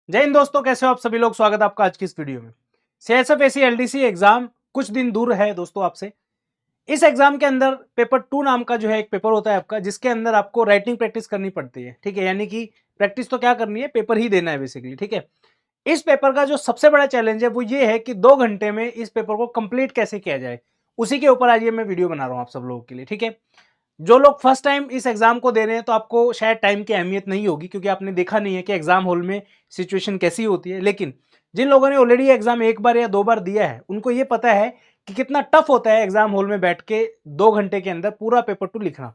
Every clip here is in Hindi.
जय हिंद दोस्तों, कैसे हो आप सभी लोग। स्वागत है आपका आज की इस वीडियो में। सीएसएफ एसी एलडीसी एग्जाम कुछ दिन दूर है दोस्तों आपसे। इस एग्जाम के अंदर पेपर 2 नाम का जो है एक पेपर होता है आपका, जिसके अंदर आपको राइटिंग प्रैक्टिस करनी पड़ती है। ठीक है, यानी कि प्रैक्टिस तो क्या करनी है, पेपर ही देना है बेसिकली। ठीक है, इस पेपर का जो सबसे बड़ा चैलेंज है वो ये है कि 2 घंटे में इस पेपर को कंप्लीट कैसे किया जाए। उसी के ऊपर आज ये मैं वीडियो बना रहा हूँ आप सब लोगों के लिए। ठीक है, जो लोग फर्स्ट टाइम इस एग्जाम को दे रहे हैं तो आपको शायद टाइम की अहमियत नहीं होगी, क्योंकि आपने देखा नहीं है कि एग्जाम हॉल में सिचुएशन कैसी होती है। लेकिन जिन लोगों ने ऑलरेडी एग्जाम एक बार या 2 बार दिया है, उनको ये पता है कि कितना टफ होता है एग्जाम हॉल में बैठ के 2 घंटे के अंदर पूरा पेपर 2 लिखना।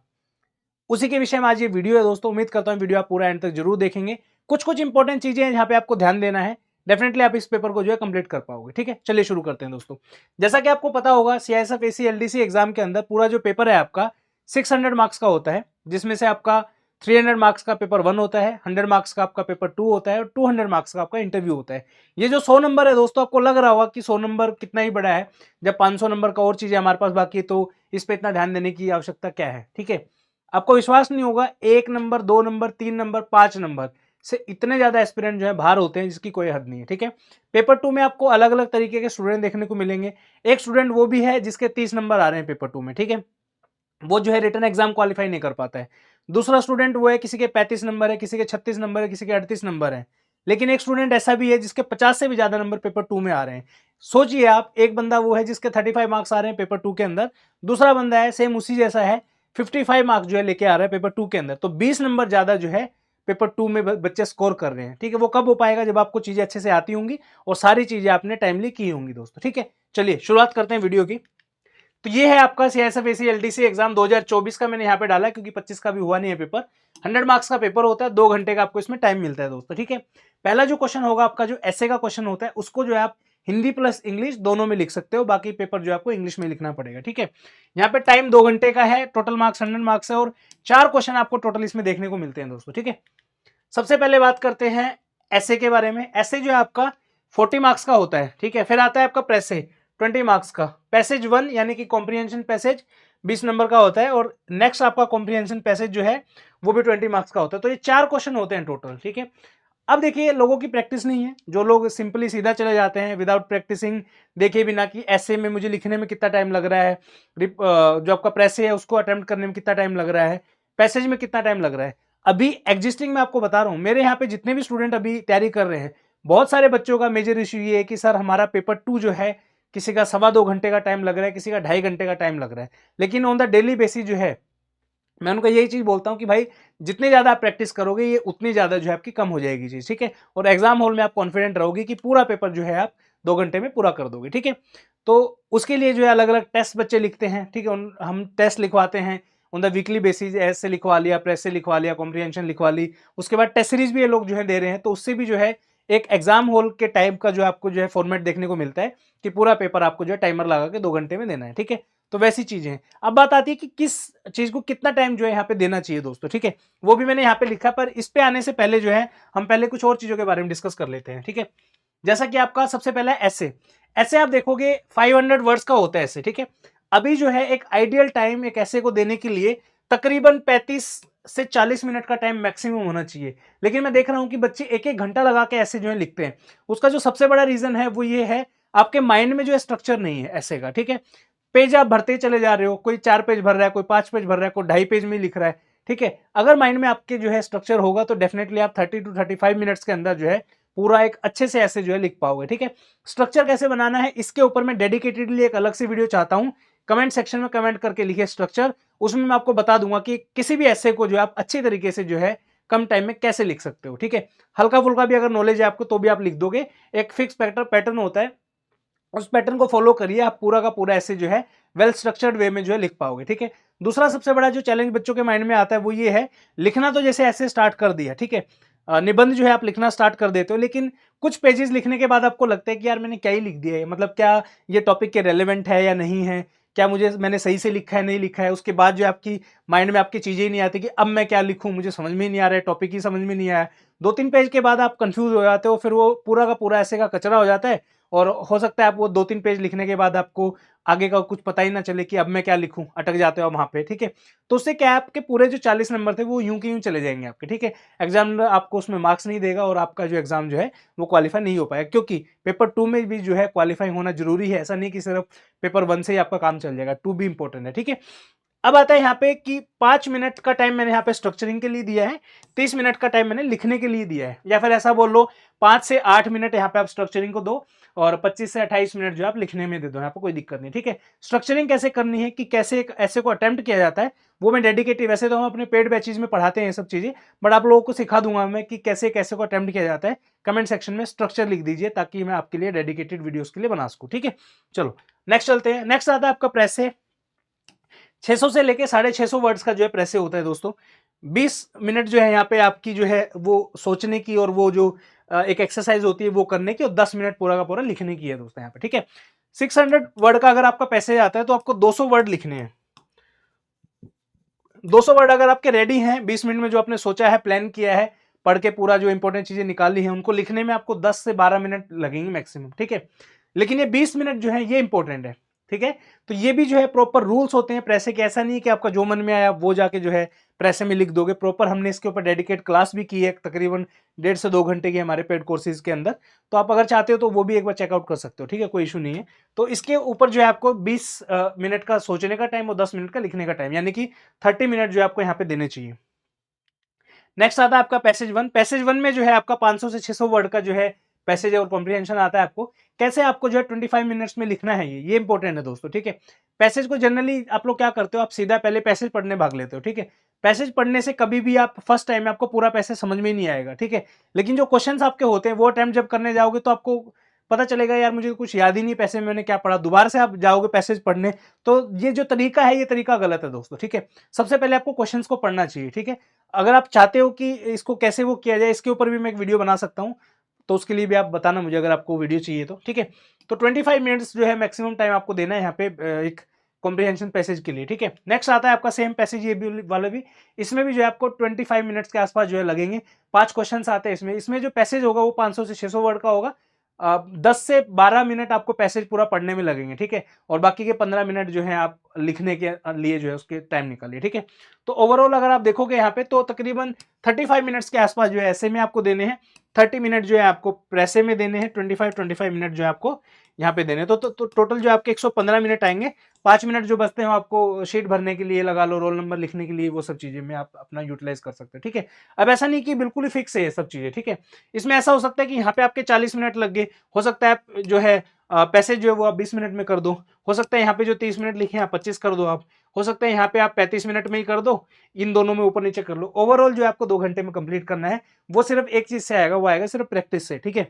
उसी के विषय में आज ये वीडियो है दोस्तों। उम्मीद करता हूँ वीडियो आप पूरा एंड तक जरूर देखेंगे। कुछ कुछ इंपॉर्टेंट चीजें हैं जहां पे आपको ध्यान देना है। डेफिनेटली आप इस पेपर को जो है कंप्लीट कर पाओगे। ठीक है, चलिए शुरू करते हैं दोस्तों। जैसा कि आपको पता होगा, सीआईएसएफ एसी एलडीसी एग्जाम के अंदर पूरा जो पेपर है आपका 600 मार्क्स का होता है, जिसमें से आपका 300 मार्क्स का पेपर 1 होता है, 100 मार्क्स का आपका पेपर 2 होता है और 200 मार्क्स का आपका इंटरव्यू होता है। ये जो 100 नंबर है दोस्तों, आपको लग रहा होगा कि 100 नंबर कितना ही बड़ा है, जब 500 नंबर का और चीजें हमारे पास बाकी है तो इस पे इतना ध्यान देने की आवश्यकता क्या है। ठीक है, आपको विश्वास नहीं होगा, 1 नंबर 2 नंबर 3 नंबर 5 नंबर से इतने ज्यादा एस्पिरेंट जो है बाहर होते हैं, जिसकी कोई हद नहीं है। ठीक है, पेपर 2 में आपको अलग अलग तरीके के स्टूडेंट देखने को मिलेंगे। एक स्टूडेंट वो भी है जिसके 30 नंबर आ रहे हैं पेपर 2 में। ठीक है, वो जो है रिटन एग्जाम क्वालिफाई नहीं कर पाता है। दूसरा स्टूडेंट वो है, किसी के 35 नंबर है, किसी के 36 नंबर है, किसी के 38 नंबर है। लेकिन एक स्टूडेंट ऐसा भी है जिसके 50 से भी ज्यादा नंबर पेपर 2 में आ रहे हैं। सोचिए आप, एक बंदा वो है जिसके 35 मार्क्स आ रहे हैं पेपर 2 के अंदर, दूसरा बंदा है सेम उसी जैसा है, 55 मार्क्स जो है लेके आ रहा है पेपर 2 के अंदर। तो 20 नंबर ज्यादा जो है पेपर 2 में बच्चे स्कोर कर रहे हैं। ठीक है, वो कब हो पाएगा, जब आपको चीजें अच्छे से आती होंगी और सारी चीजें आपने टाइमली की होंगी दोस्तों। ठीक है, चलिए शुरुआत करते हैं वीडियो की। तो ये है आपका सीआईएसएफ एसी एलडीसी एग्जाम 2024 का, मैंने यहाँ पे डाला क्योंकि 25 का भी हुआ नहीं है पेपर। 100 मार्क्स का पेपर होता है, 2 घंटे का आपको इसमें टाइम मिलता है दोस्तों। ठीक है, पहला जो क्वेश्चन होगा आपका, जो ऐसे का क्वेश्चन होता है, उसको जो है आप हिंदी प्लस इंग्लिश दोनों में लिख सकते हो। बाकी पेपर जो आपको इंग्लिश में लिखना पड़ेगा। ठीक है, यहाँ पे टाइम 2 घंटे का है, टोटल मार्क्स 100 मार्क्स है और 4 क्वेश्चन आपको टोटल इसमें देखने को मिलते हैं दोस्तों। ठीक है, सबसे पहले बात करते हैं ऐसे के बारे में। ऐसे जो है आपका 40 मार्क्स का होता है। ठीक है, फिर आता है आपका प्रेसे 20 मार्क्स का, पैसेज 1 यानी कि कॉम्प्रिहेंशन पैसेज 20 नंबर का होता है, और नेक्स्ट आपका कॉम्प्रिहेंशन पैसेज जो है वो भी 20 मार्क्स का होता है। तो ये 4 क्वेश्चन होते हैं टोटल। ठीक है, अब देखिए, लोगों की प्रैक्टिस नहीं है, जो लोग सिंपली सीधा चले जाते हैं विदाउट प्रैक्टिसिंग, देखे बिना कि ऐसे में मुझे लिखने में कितना टाइम लग रहा है, जो आपका प्रेसे है उसको अटेम्प्ट करने में कितना टाइम लग रहा है, पैसेज में कितना टाइम लग रहा है। अभी एग्जिस्टिंग में आपको बता रहा हूं, मेरे यहाँ पे जितने भी स्टूडेंट अभी तैयारी कर रहे हैं, बहुत सारे बच्चों का मेजर इश्यू ये है कि सर हमारा पेपर 2 जो है, किसी का 2.25 घंटे का टाइम लग रहा है, किसी का 2.5 घंटे का टाइम लग रहा है। लेकिन ऑन द डेली बेसिस जो है, मैं उनको यही चीज बोलता हूं कि भाई जितनी ज्यादा आप प्रैक्टिस करोगे, ये उतनी ज्यादा जो है आपकी कम हो जाएगी चीज। ठीक है, और एग्जाम हॉल में आप कॉन्फिडेंट रहोगे कि पूरा पेपर जो है आप 2 घंटे में पूरा कर दोगे। ठीक है, तो उसके लिए जो है अलग अलग टेस्ट बच्चे लिखते हैं। ठीक है, हम टेस्ट लिखवाते हैं on the weekly basis, S से लिखवा लिया, प्रेस से लिखवा लिया, कॉम्प्रिहेंशन लिखवा ली, उसके बाद टेस्ट सीरीज भी ये लोग जो है दे रहे हैं। तो उससे भी जो है एक एग्जाम हॉल के टाइप का जो आपको जो है फॉर्मेट देखने को मिलता है कि पूरा पेपर आपको जो है टाइमर लगा के 2 घंटे में देना है। ठीक है, तो वैसी चीजें हैं। अब बात आती है कि किस चीज को कितना टाइम जो है यहाँ पे देना चाहिए दोस्तों। ठीक है, वो भी मैंने यहाँ पे लिखा, पर इस पे आने से पहले जो है हम पहले कुछ और चीजों के बारे में डिस्कस कर लेते हैं। ठीक है, जैसा कि आपका सबसे पहला ऐसे, ऐसे आप देखोगे 500 वर्ड्स का होता है ऐसे। ठीक है, अभी जो है एक आइडियल टाइम एक ऐसे को देने के लिए तकरीबन 35 से 40 मिनट का टाइम मैक्सिमम होना चाहिए। लेकिन मैं देख रहा हूं कि बच्चे एक एक घंटा लगा के ऐसे जो है लिखते हैं। उसका जो सबसे बड़ा रीजन है वो ये है, आपके माइंड में जो है स्ट्रक्चर नहीं है ऐसे का। ठीक है, पेज आप भरते चले जा रहे हो, कोई 4 पेज भर रहा है, कोई 5 पेज भर रहा है, कोई 2.5 पेज में लिख रहा है। ठीक है, अगर माइंड में आपके जो है स्ट्रक्चर होगा तो डेफिनेटली आप 30 टू 35 मिनट्स के अंदर जो है पूरा एक अच्छे से ऐसे जो है लिख पाओगे। ठीक है, स्ट्रक्चर कैसे बनाना है इसके ऊपर मैं डेडिकेटेडली एक अलग से वीडियो चाहता हूं। कमेंट सेक्शन में कमेंट करके लिखिए स्ट्रक्चर, उसमें मैं आपको बता दूंगा कि किसी भी ऐसे को जो है आप अच्छी तरीके से जो है कम टाइम में कैसे लिख सकते हो। ठीक है, हल्का फुल्का भी अगर नॉलेज है आपको तो भी आप लिख दोगे। एक फिक्स पैटर्न होता है, उस पैटर्न को फॉलो करिए, आप पूरा का पूरा ऐसे जो है वेल स्ट्रक्चर्ड वे में जो है लिख पाओगे। ठीक है, दूसरा सबसे बड़ा जो चैलेंज बच्चों के माइंड में आता है वो ये है, लिखना तो जैसे ऐसे स्टार्ट कर दिया। ठीक है, निबंध जो है आप लिखना स्टार्ट कर देते हो, लेकिन कुछ पेजेस लिखने के बाद आपको लगता है कि यार मैंने क्या ही लिख दिया है, मतलब क्या ये टॉपिक के रेलेवेंट है या नहीं है, क्या मैंने सही से लिखा है नहीं लिखा है। उसके बाद जो आपकी माइंड में आपकी चीजें ही नहीं आती कि अब मैं क्या लिखूं, मुझे समझ में ही नहीं आ रहा है, टॉपिक ही समझ में नहीं आया। 2-3 पेज के बाद आप कंफ्यूज हो जाते हो, फिर वो पूरा का पूरा ऐसे का कचरा हो जाता है और हो सकता है आप वो 2-3 पेज लिखने के बाद आपको आगे का कुछ पता ही ना चले कि अब मैं क्या लिखूं, अटक जाते हो वहां पे, ठीक है। तो उससे क्या है, आपके पूरे जो 40 नंबर थे वो यूं के यूं चले जाएंगे आपके, ठीक है। एग्जामिनर आपको उसमें मार्क्स नहीं देगा और आपका जो एग्जाम जो है वो क्वालिफाई नहीं हो पाएगा, क्योंकि पेपर 2 में भी जो है क्वालिफाई होना जरूरी है। ऐसा नहीं कि सिर्फ पेपर 1 से ही आपका काम चल जाएगा, 2 भी इंपॉर्टेंट है, ठीक है। अब आता है यहाँ पे कि 5 मिनट का टाइम मैंने यहाँ पे स्ट्रक्चरिंग के लिए दिया है, 30 मिनट का टाइम मैंने लिखने के लिए दिया है, या फिर ऐसा बोल लो 5 से 8 मिनट यहाँ पे आप स्ट्रक्चरिंग को दो और 25 से 28 मिनट जो आप लिखने में दे दो, यहाँ पे कोई दिक्कत नहीं, ठीक है। स्ट्रक्चरिंग कैसे करनी है, कि कैसे एक ऐसे को अटेम्प्ट किया जाता है, वो मैं डेडिकेटेड, वैसे तो हम अपने पेड बैचेज में पढ़ाते हैं ये सब चीजें, बट आप लोगों को सिखा दूंगा मैं कि कैसे कैसे को अटेम्प्ट किया जाता है। कमेंट सेक्शन में स्ट्रक्चर लिख दीजिए ताकि मैं आपके लिए डेडिकेटेड वीडियोस के लिए बना सकूं, ठीक है। चलो नेक्स्ट चलते हैं। नेक्स्ट आता है आपका प्रेस है। 600 से लेके 650 वर्ड्स का जो है प्रेसे होता है दोस्तों। 20 मिनट जो है यहाँ पे आपकी जो है वो सोचने की और वो जो एक एक्सरसाइज होती है वो करने की, और 10 मिनट पूरा का पूरा लिखने की है दोस्तों यहाँ पे, ठीक है। 600 वर्ड का अगर आपका पैसेज आता है तो आपको 200 वर्ड लिखने हैं। 200 वर्ड अगर आपके रेडी हैं 20 मिनट में, जो आपने सोचा है, प्लान किया है, पढ़ के पूरा जो इंपॉर्टेंट चीजें निकाली है, उनको लिखने में आपको 10 से 12 मिनट लगेंगे मैक्सिमम, ठीक है। लेकिन ये 20 मिनट जो है ये इंपॉर्टेंट है, ठीक है। तो ये भी जो है प्रॉपर रूल्स होते हैं प्रेसे के। ऐसा नहीं है कि आपका जो मन में आया वो जाके जो है प्रेसे में लिख दोगे। प्रॉपर हमने इसके ऊपर डेडिकेट क्लास भी की है, तकरीबन 1.5 से 2 घंटे की हमारे पेड कोर्सेज के अंदर। तो आप अगर चाहते हो तो वो भी एक बार चेकआउट कर सकते हो, ठीक है, कोई इशू नहीं है। तो इसके ऊपर जो है आपको 20 मिनट का सोचने का टाइम और 10 मिनट का लिखने का टाइम, यानी कि 30 मिनट जो है आपको यहाँ पे देने चाहिए। नेक्स्ट आता है आपका पैसेज 1। पैसेज 1 में जो है आपका 500 से 600 वर्ड का जो है पैसेज और कॉम्प्रिहेंशन आता है आपको। कैसे आपको जो है 25 मिनट्स में लिखना है, ये इंपॉर्टेंट है दोस्तों, ठीक है। पैसेज को जनरली आप लोग क्या करते हो, आप सीधा पहले पैसेज पढ़ने भाग लेते हो, ठीक है। पैसेज पढ़ने से कभी भी आप फर्स्ट टाइम में आपको पूरा पैसेज समझ में ही नहीं आएगा, ठीक है। लेकिन जो क्वेश्चंस आपके होते हैं वो अटेम्प्ट जब करने जाओगे तो आपको पता चलेगा यार मुझे कुछ याद ही नहीं पैसे में मैंने क्या पढ़ा। दोबारा से आप जाओगे पैसेज पढ़ने, तो ये जो तरीका है ये तरीका गलत है दोस्तों, ठीक है। सबसे पहले आपको क्वेश्चंस को पढ़ना चाहिए, ठीक है। अगर आप चाहते हो कि इसको कैसे वो किया जाए, इसके ऊपर भी मैं एक वीडियो बना सकता हूं, तो उसके लिए भी आप बताना मुझे अगर आपको वीडियो चाहिए तो, ठीक है। तो 25 मिनट्स जो है मैक्सिमम टाइम आपको देना है यहाँ पे एक कॉम्प्रिहेंशन पैसेज के लिए, ठीक है। नेक्स्ट आता है आपका सेम पैसेज ये भी वाला भी। इसमें भी जो है आपको 25 मिनट्स के आसपास जो है लगेंगे। 5 क्वेश्चन आते हैं इसमें जो पैसेज होगा वो 500 से 600 वर्ड का होगा। 10 से 12 मिनट आपको पैसेज पूरा पढ़ने में लगेंगे, ठीक है। और बाकी के 15 मिनट जो है आप लिखने के लिए जो है उसके टाइम निकालिए, ठीक है। तो ओवरऑल अगर आप देखोगे यहाँ पे तो तकरीबन 35 मिनट्स के आसपास जो है ऐसे में आपको देने हैं। 30 मिनट जो है आपको प्रेसे में देने हैं, 25 मिनट जो है आपको यहाँ पे देने हैं। तो टोटल जो आपके 115 मिनट आएंगे। 5 मिनट जो बचते हैं आपको शीट भरने के लिए लगा लो, रोल नंबर लिखने के लिए, वो सब चीजें में आप अपना यूटिलाइज कर सकते हो, ठीक है। अब ऐसा नहीं कि बिल्कुल ही फिक्स है ये सब चीजें, ठीक है। इसमें ऐसा हो सकता है कि यहाँ पे आपके 40 मिनट लग गए, हो सकता है आप जो है पैसेज जो है वो आप 20 मिनट में कर दो, हो सकता है यहाँ पे जो 30 मिनट लिखे हैं 25 कर दो आप, हो सकता है यहाँ पे आप 35 मिनट में ही कर दो, इन दोनों में ऊपर नीचे कर लो। ओवरऑल जो आपको 2 घंटे में कंप्लीट करना है, वो सिर्फ एक चीज से आएगा, वो आएगा सिर्फ प्रैक्टिस से, ठीक है।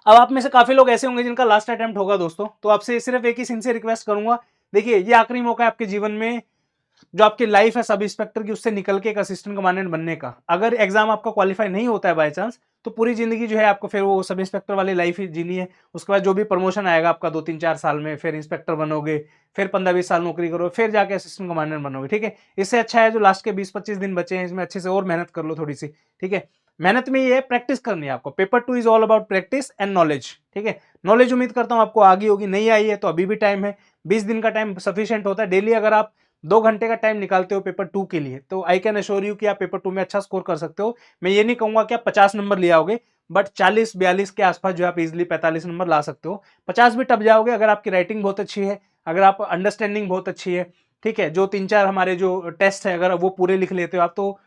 अब आप में से काफी लोग ऐसे होंगे जिनका लास्ट अटेम्प्ट होगा दोस्तों, तो आपसे सिर्फ एक ही सिंसियर रिक्वेस्ट करूंगा, देखिए ये आखिरी मौका है आपके जीवन में, जो आपकी लाइफ है सब इंस्पेक्टर की, उससे निकल के एक असिस्टेंट कमांडेंट बनने का। अगर एग्जाम आपका क्वालिफाई नहीं होता है बाय चांस, तो पूरी जिंदगी जो है आपको फिर वो सब इंस्पेक्टर वाली लाइफ ही जीनी है। उसके बाद जो भी प्रमोशन आएगा आपका 2-3-4 साल में, फिर इंस्पेक्टर बनोगे, फिर 15-20 साल नौकरी करो, फिर जाके असिस्टेंट कमांडेंट बनोगे, ठीक है। इससे अच्छा है जो लास्ट के 20-25 दिन बचे हैं इसमें अच्छे से और मेहनत कर लो थोड़ी सी, ठीक है। मेहनत में ये है, प्रैक्टिस करनी है आपको। Paper 2 is all about practice and knowledge, ठीक है। नॉलेज उम्मीद करता हूं आपको आगे होगी, नहीं आई है तो अभी भी टाइम है। 20 दिन का टाइम सफिशिएंट होता है। डेली अगर आप 2 घंटे का टाइम निकालते हो पेपर 2 के लिए, तो आई कैन अश्योर यू कि आप पेपर 2 में अच्छा स्कोर कर सकते हो। मैं ये नहीं कहूंगा कि आप 50 नंबर ले आओगे, बट 40-42 के आसपास जो आप इजिली 45 नंबर ला सकते हो। 50 भी टप जाओगे अगर आपकी राइटिंग बहुत अच्छी है, अगर आप अंडरस्टैंडिंग बहुत अच्छी है, ठीक है। जो 3-4 हमारे जो टेस्ट है अगर वो पूरे लिख लेते हो आप, तो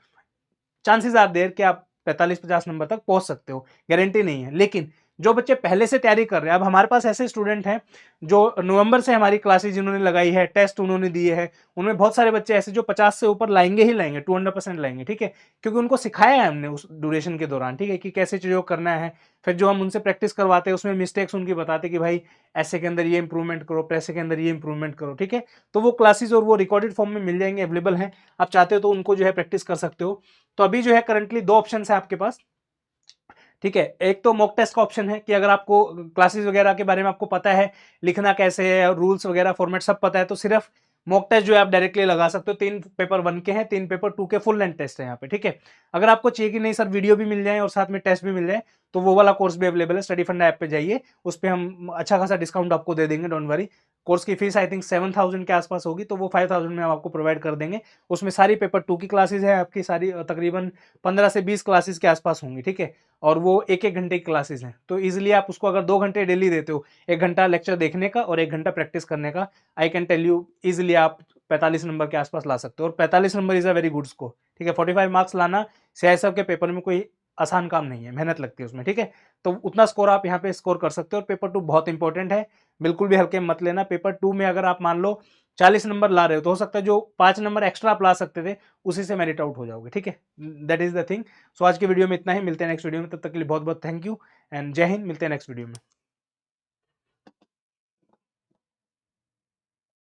चांसेस आर देयर कि आप 45-50 नंबर तक पहुंच सकते हो। गारंटी नहीं है। लेकिन जो बच्चे पहले से तैयारी कर रहे हैं, अब हमारे पास ऐसे स्टूडेंट हैं जो नवंबर से हमारी क्लासेज जिन्होंने लगाई है, टेस्ट उन्होंने दिए हैं, उनमें बहुत सारे बच्चे ऐसे जो 50 से ऊपर लाएंगे ही लाएंगे, 200% लाएंगे, ठीक है। क्योंकि उनको सिखाया है हमने उस ड्यूरेशन के दौरान, ठीक है, कि कैसे चीजों करना है। फिर जो हम उनसे प्रैक्टिस करवाते हैं उसमें मिस्टेक्स उनकी बताते कि भाई ऐसे के अंदर ये इंप्रूवमेंट करो, पैसे के अंदर ये इंप्रूवमेंट करो, ठीक है। तो वो क्लासेज और वो रिकॉर्डेड फॉर्म में मिल जाएंगे, अवेलेबल हैं। आप चाहते हो तो उनको जो है प्रैक्टिस कर सकते हो। तो अभी जो है करंटली 2 ऑप्शन है आपके पास, ठीक है। एक तो मॉक टेस्ट का ऑप्शन है कि अगर आपको क्लासेस वगैरह के बारे में आपको पता है, लिखना कैसे है, रूल्स वगैरह फॉर्मेट सब पता है, तो सिर्फ मॉक टेस्ट जो है आप डायरेक्टली लगा सकते हो। 3 पेपर 1 के हैं, 3 पेपर 2 के फुल लेंथ टेस्ट है यहाँ पे, ठीक है। अगर आपको चाहिए कि नहीं सर वीडियो भी मिल जाए और साथ में टेस्ट भी मिल जाए, तो वो वाला कोर्स भी अवेलेबल है। स्टडी फंडा ऐप पे जाइए, उस पर हम अच्छा खासा डिस्काउंट आपको दे देंगे, डोंट वरी। कोर्स की फीस आई थिंक 7,000 के आसपास होगी, तो वो 5,000 में हम आपको प्रोवाइड कर देंगे। उसमें सारी पेपर 2 की क्लासेज है आपकी, सारी तकरीबन 15 से 20 क्लासेज के आसपास होंगी, ठीक है। और वो एक एक घंटे की क्लासेज हैं, तो इजिली आप उसको अगर 2 घंटे डेली देते हो, 1 घंटा लेक्चर देखने का और 1 घंटा प्रैक्टिस करने का, I can tell you easily आप 45 नंबर के आसपास ला सकते हो। और 45 number is a very good score, ठीक है। 45 मार्क्स लाना सीआईएसएफ के पेपर में कोई आसान काम नहीं है, मेहनत लगती है उसमें, ठीक है। तो उतना स्कोर आप यहाँ पे स्कोर कर सकते हो। और पेपर 2 बहुत इंपॉर्टेंट है, बिल्कुल भी हल्के मत लेना। पेपर 2 में अगर आप मान लो 40 नंबर ला रहे हो, तो हो सकता है जो 5 नंबर एक्स्ट्रा आप ला सकते थे, उसी से मेरिट आउट हो जाओगे, ठीक है। That is the thing. So आज की वीडियो में इतना ही, मिलते हैं नेक्स्ट वीडियो में, तब तक के लिए बहुत बहुत थैंक यू एंड जय हिंद। मिलते हैं नेक्स्ट वीडियो में।